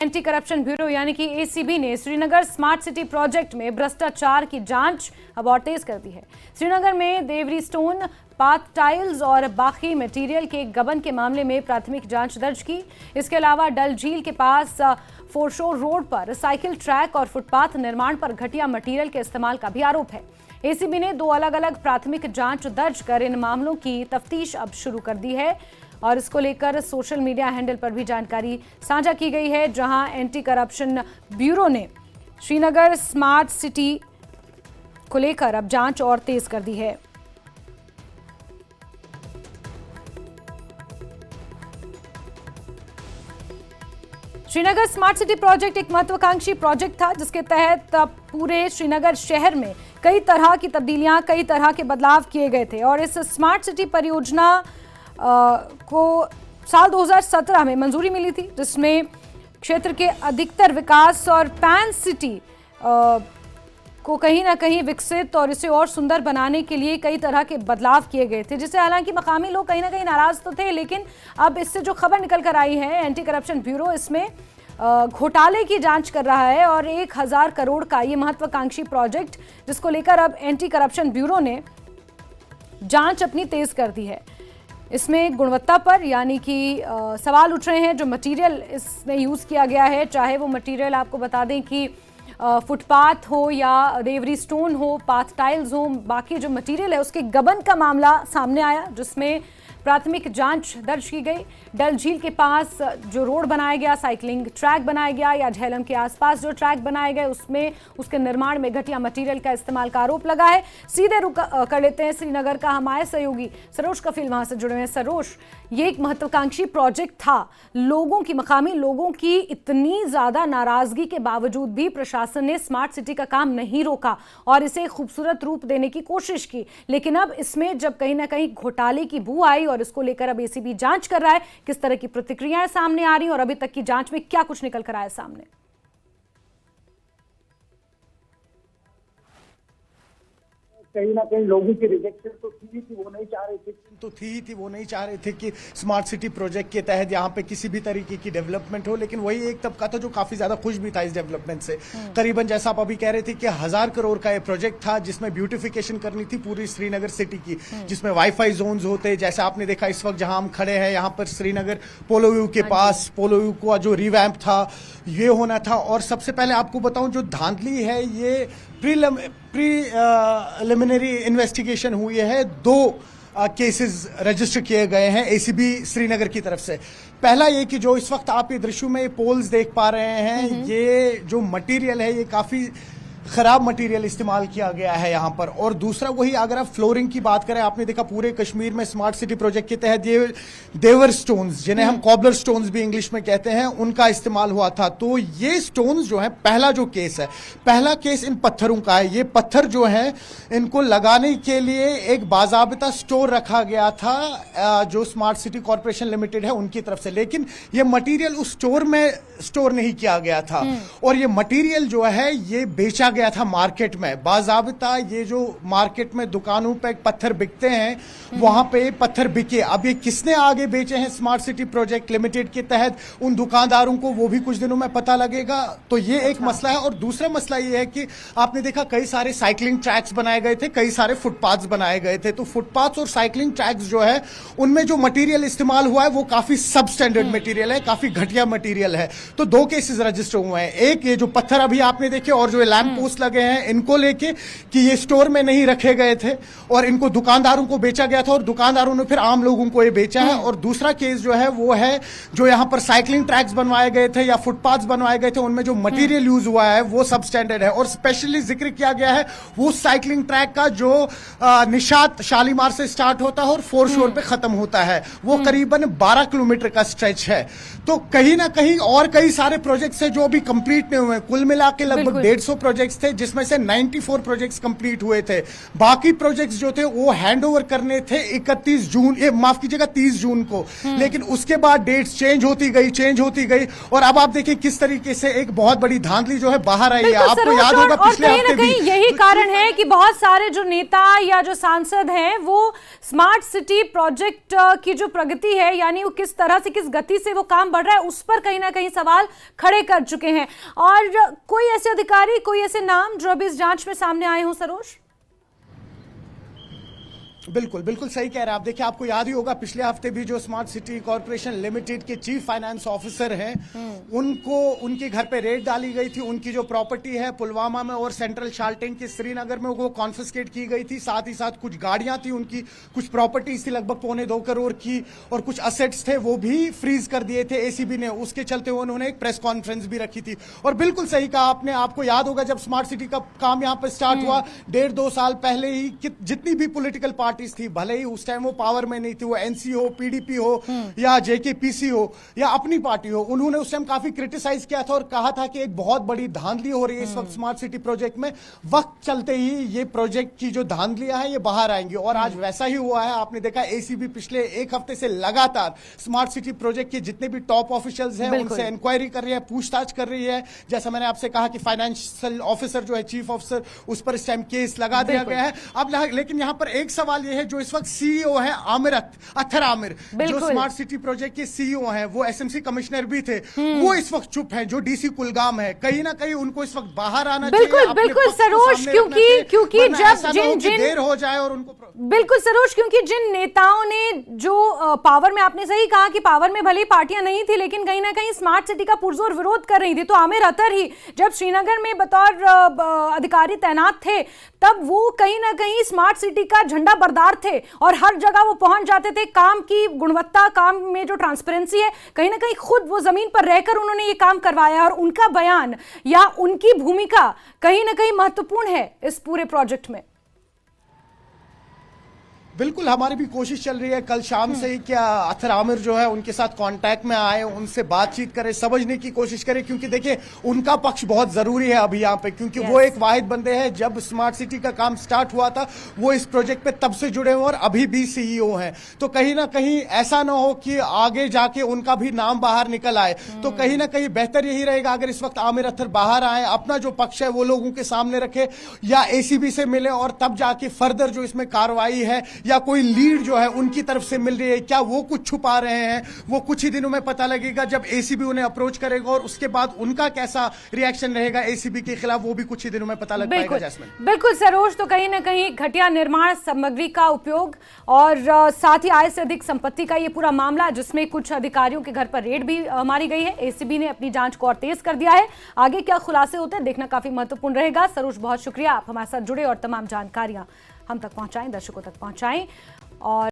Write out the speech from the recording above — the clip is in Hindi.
एंटी करप्शन ब्यूरो यानी कि एसीबी ने श्रीनगर स्मार्ट सिटी प्रोजेक्ट में भ्रष्टाचार की जांच अब और तेज कर दी है। श्रीनगर में देवरी स्टोन, पाथ टाइल्स और बाकी मटेरियल के गबन के मामले में प्राथमिक जांच दर्ज की। इसके अलावा डल झील के पास फोरशोर रोड पर साइकिल ट्रैक और फुटपाथ निर्माण पर घटिया मटेरियल के इस्तेमाल का भी आरोप है। एसीबी ने 2 अलग-अलग प्राथमिक जांच दर्ज कर इन मामलों की तफ्तीश अब शुरू कर दी है और इसको लेकर सोशल मीडिया हैंडल पर भी जानकारी साझा की गई है, जहां एंटी करप्शन ब्यूरो ने श्रीनगर स्मार्ट सिटी को लेकर अब जांच और तेज कर दी है। श्रीनगर स्मार्ट सिटी प्रोजेक्ट एक महत्वाकांक्षी प्रोजेक्ट था, जिसके तहत पूरे श्रीनगर शहर में कई तरह की तब्दीलियां, कई तरह के बदलाव किए गए थे और इस स्मार्ट सिटी परियोजना को साल 2017 में मंजूरी मिली थी, जिसमें क्षेत्र के अधिकतर विकास और पैन सिटी को कहीं ना कहीं विकसित और इसे और सुंदर बनाने के लिए कई तरह के बदलाव किए गए थे, जिससे हालांकि मकामी लोग कहीं ना कहीं नाराज तो थे, लेकिन अब इससे जो खबर निकल कर आई है, एंटी करप्शन ब्यूरो इसमें घोटाले की जांच कर रहा है और 1000 करोड़ का ये महत्वाकांक्षी प्रोजेक्ट, जिसको लेकर अब एंटी करप्शन ब्यूरो ने जांच अपनी तेज कर दी है। इसमें गुणवत्ता पर यानी कि सवाल उठ रहे हैं। जो मटेरियल इसमें यूज़ किया गया है, चाहे वो मटेरियल आपको बता दें कि फुटपाथ हो या देवरी स्टोन हो, पाथ टाइल्स हो, बाकी जो मटेरियल है उसके गबन का मामला सामने आया, जिसमें प्राथमिक जांच दर्ज की गई। डल झील के पास जो रोड बनाया गया, साइकिलिंग ट्रैक बनाया गया या झेलम के आसपास जो ट्रैक बनाए गए, उसमें उसके निर्माण में घटिया मटेरियल का इस्तेमाल का आरोप लगा है। सीधे रुक कर लेते हैं श्रीनगर का हमारे सहयोगी सरोज कफिल वहां से जुड़े हैं। सरोज, ये एक महत्वाकांक्षी प्रोजेक्ट था, लोगों की, मकामी लोगों की इतनी ज्यादा नाराजगी के बावजूद भी प्रशासन ने स्मार्ट सिटी का काम नहीं रोका और इसे खूबसूरत रूप देने की कोशिश की, लेकिन अब इसमें जब कहीं ना कहीं घोटाले की बू आई और इसको लेकर अब एसीबी जांच कर रहा है, किस तरह की प्रतिक्रियाएं सामने आ रही हैं और अभी तक की जांच में क्या कुछ निकल कर आया सामने? कहीं ना कहीं लोगों की रिजेक्शन तो थी वो नहीं चाह रहे थे कि स्मार्ट सिटी प्रोजेक्ट के तहत यहाँ पे किसी भी तरीके की डेवलपमेंट हो, लेकिन वही एक तबका था जो काफी ज्यादा खुश भी था इस डेवलपमेंट से। करीबन जैसा आप अभी कह रहे थे कि 1000 करोड़ का ये प्रोजेक्ट था, जिसमें ब्यूटिफिकेशन करनी थी पूरी श्रीनगर सिटी की, जिसमें वाईफाई जोन्स होते, जैसे आपने देखा इस वक्त जहां हम खड़े हैं यहाँ पर श्रीनगर पोलो व्यू के पास, पोलो व्यू का जो रिवैम्प था ये होना था। और सबसे पहले आपको बताऊं, जो धांधली है ये प्रीलिमिनरी इन्वेस्टिगेशन हुई है। 2 केसेस रजिस्टर किए गए हैं एसीबी श्रीनगर की तरफ से। पहला ये कि जो इस वक्त आप ये दृश्यों में पोल्स देख पा रहे हैं, ये जो मटेरियल है ये काफी खराब मटेरियल इस्तेमाल किया गया है यहाँ पर। और दूसरा वही, अगर आप फ्लोरिंग की बात करें, आपने देखा पूरे कश्मीर में स्मार्ट सिटी प्रोजेक्ट के तहत ये देवर स्टोन्स, जिन्हें हम कॉबलर स्टोन्स भी इंग्लिश में कहते हैं, उनका इस्तेमाल हुआ था। तो ये स्टोन्स जो है, पहला जो केस है, पहला केस इन पत्थरों का है। ये पत्थर जो है, इनको लगाने के लिए एक बाजाबिता स्टोर रखा गया था जो स्मार्ट सिटी कॉर्पोरेशन लिमिटेड है उनकी तरफ से, लेकिन ये मटीरियल उस स्टोर में स्टोर नहीं किया गया था और ये मटीरियल जो है ये बेचा गया था मार्केट में। बाजाबिता ये जो मार्केट में दुकानों पे पत्थर बिकते हैं, वहां पे पत्थर बिके। अब ये किसने आगे बेचे हैं स्मार्ट सिटी प्रोजेक्ट लिमिटेड के तहत उन दुकानदारों को, वो भी कुछ दिनों में पता लगेगा। तो ये एक मसला है। और दूसरा मसला ये है कि आपने देखा कई सारे साइकिलिंग ट्रैक्स बनाए गए थे, कई सारे फुटपाथ्स बनाए गए थे। तो फुटपाथ्स और साइकिलिंग ट्रैक्स जो है, उनमें जो मटीरियल इस्तेमाल हुआ है वो काफी सब स्टैंडर्ड मटीरियल है, काफी घटिया मटीरियल है। तो 2 केसेस रजिस्टर हुए हैं। एक ये जो पत्थर अभी आपने देखे और जो लैंप पोस्ट लगे हैं, इनको लेके कि ये स्टोर में नहीं रखे गए थे और इनको दुकानदारों को बेचा गया था और दुकानदारों ने फिर आम लोगों को ये बेचा है। और दूसरा केस जो है वो है जो यहाँ पर साइकिलिंग ट्रैक्स बनवाए गए थे या फुटपाथ्स बनवाए गए थे, उनमें जो मटेरियल यूज हुआ है वो सब स्टैंडर्ड है। और स्पेशली जिक्र किया गया है वो साइकिलिंग ट्रैक का जो निशात शालीमार से स्टार्ट होता है और फोरशोर पे खत्म होता है, वो करीबन 12 किलोमीटर का स्ट्रेच है। तो कहीं ना कहीं और कई सारे प्रोजेक्ट्स हैं जो अभी कंप्लीट नहीं हुए हैं। कुल मिला के लगभग 150 प्रोजेक्ट्स प्रोजेक्ट्स थे जिसमें से 94 प्रोजेक्ट्स कंप्लीट हुए थे। बाकी प्रोजेक्ट्स जो थे वो हैंडओवर करने थे 31 जून, ये माफ कीजिएगा 30 जून को, लेकिन उसके बाद डेट्स चेंज होती गई और अब आप देखिए किस तरीके से एक बहुत बड़ी धांधली जो है बाहर आई है। आपको याद होगा पिछले हफ्ते भी यही कारण है कि बहुत सारे जो नेता या जो सांसद हैं वो स्मार्ट सिटी प्रोजेक्ट की जो प्रगति है, यानी वो किस तरह से, किस गति से वो काम बढ़ रहा है, उस पर कहीं ना कहीं सवाल खड़े कर चुके हैं। और कोई ऐसे अधिकारी, कोई ऐसे नाम जो अभी इस जांच में सामने आए हों सरोज? बिल्कुल सही कह रहे हैं आप। देखिए आपको याद ही होगा पिछले हफ्ते भी जो स्मार्ट सिटी कॉर्पोरेशन लिमिटेड के चीफ फाइनेंस ऑफिसर हैं उनको, उनके घर पे रेड डाली गई थी। उनकी जो प्रॉपर्टी है पुलवामा में और सेंट्रल शाल्टिंग के श्रीनगर में वो कॉन्फिस्केट की गई थी। साथ ही साथ कुछ गाड़ियां थी उनकी, कुछ प्रॉपर्टीज थी लगभग 2.25 करोड़ की, और कुछ असेट्स थे वो भी फ्रीज कर दिए थे एसीबी ने। उसके चलते उन्होंने एक प्रेस कॉन्फ्रेंस भी रखी थी। और बिल्कुल सही कहा आपने, आपको याद होगा जब स्मार्ट सिटी का काम यहाँ पर स्टार्ट हुआ 1.5-2 साल पहले ही, जितनी भी पॉलिटिकल पार्टीज थी, भले ही उस टाइम वो पावर में नहीं थी, वो एनसी हो, पीडीपी हो या जेकेपीसी हो या अपनी पार्टी हो, उन्होंने उस टाइम काफी क्रिटिसाइज किया था और कहा था कि एक बहुत बड़ी धांधली हो रही है इस वक्त स्मार्ट सिटी प्रोजेक्ट में। वक्त चलते ही ये प्रोजेक्ट की जो धांधलियां हैं ये बाहर आएंगी और आज वैसा ही हुआ है। आपने देखा एसीबी पिछले एक हफ्ते से लगातार स्मार्ट सिटी प्रोजेक्ट के जितने भी टॉप ऑफिशियल्स हैं उनसे इंक्वायरी कर रही है, पूछताछ कर रही है। जैसा मैंने आपसे कहा कि फाइनेंशियल ऑफिसर जो है, चीफ ऑफिसर, उस पर इस टाइम केस लगा दिया गया है। अब लेकिन यहां पर एक सवाल यह है, जो इस वक्त सीईओ है अत्थर आमिर, जो स्मार्ट सिटी प्रोजेक्ट के सीईओ हैं, वो एसएमसी कमिश्नर भी थे, वो इस वक्त चुप हैं। जो डीसी कुलगाम है, कहीं ना कहीं उनको इस वक्त बाहर आना चाहिए। बिल्कुल सरोज, क्योंकि जब जिन देर हो जाए और उनको बिल्कुल सरोज, क्योंकि जिन नेताओं ने जो पावर में, आपने सही कहा कि पावर में भले ही पार्टियां नहीं थी लेकिन कहीं ना कहीं स्मार्ट सिटी का पुरजोर विरोध कर रही थी, तो आमिर अत्तर ही जब श्रीनगर में बतौर अधिकारी तैनात थे तब वो कहीं ना कहीं स्मार्ट सिटी का झंडा बरदार थे और हर जगह वो पहुंच जाते थे। काम की गुणवत्ता, काम में जो ट्रांसपेरेंसी है, कहीं ना कहीं खुद वो जमीन पर रहकर उन्होंने ये काम करवाया और उनका बयान या उनकी भूमिका कहीं ना कहीं महत्वपूर्ण है इस पूरे प्रोजेक्ट में। बिल्कुल हमारी भी कोशिश चल रही है कल शाम से ही क्या अत्तर आमिर जो है उनके साथ कांटेक्ट में आए, उनसे बातचीत करें, समझने की कोशिश करें, क्योंकि देखिए उनका पक्ष बहुत जरूरी है अभी यहाँ पे, क्योंकि वो एक वाहिद बंदे हैं। जब स्मार्ट सिटी का काम स्टार्ट हुआ था वो इस प्रोजेक्ट पे तब से जुड़े हुए और अभी भी सीईओ हैं। तो कहीं ना कहीं ऐसा ना हो कि आगे जाके उनका भी नाम बाहर निकल आए। तो कहीं ना कहीं बेहतर यही रहेगा अगर इस वक्त आमिर अत्तर बाहर आए, अपना जो पक्ष है वो लोगों के सामने रखे या एसीबी से मिले और तब जाके फर्दर जो इसमें कार्रवाई है या कोई लीड जो है उनकी तरफ से मिल रही है, क्या वो कुछ छुपा रहे हैं, वो कुछ ही दिनों में पता लगेगा जब एसीबी उन्हें अप्रोच करेगा और उसके बाद उनका कैसा रिएक्शन रहेगा एसीबी के खिलाफ, वो भी कुछ ही दिनों में पता लग पाएगा। जैस्मिन बिल्कुल सरोज, तो कहीं ना कहीं घटिया निर्माण सामग्री का उपयोग और साथ ही आय से अधिक संपत्ति का ये पूरा मामला, जिसमें कुछ अधिकारियों के घर पर रेड भी मारी गई है। एसीबी ने अपनी जांच को और तेज कर दिया है। आगे क्या खुलासे होते हैं देखना काफी महत्वपूर्ण रहेगा। सरोज, बहुत शुक्रिया, आप हमारे साथ जुड़े और तमाम जानकारियां हम तक पहुंचाएं, दर्शकों तक पहुंचाएं। और